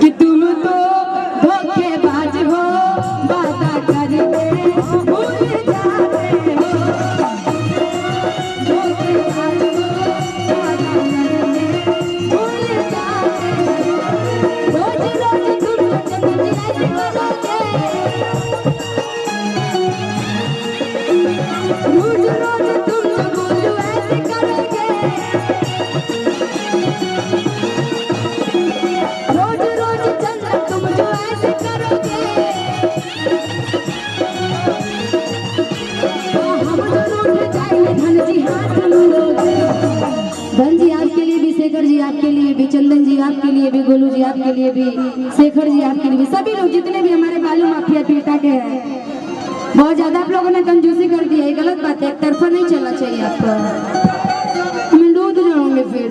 कि तुम तो धोखेबाज हो, वादा करके भूल जाते हो। धोखेबाज हो, वादा करके भूल जाते हो। रोज रोज तुम तो चंदन जी ऐसे करोगे, रोज रोज तुम तो बोलो ऐसे करोगे। रोज रोज चंदन तुम जो ऐसे करोगे, तो हम दोनों उठ जाएंगे धन जी हाथ मिलोगे। धन जी आपके लिए भी, शेखर जी आपके लिए भी, चंदन जी आपके लिए भी, गोलू जी आपके लिए भी, शेखर जी आपके लिए भी, सभी लोग जितने भी हमारे बालू माफिया पीटा के हैं। बहुत ज्यादा आप लोगों ने कंजूसी कर दी है, ये गलत बात है, एक तरफा नहीं चलना चाहिए आपको। मैं दूध जाऊंगे फिर।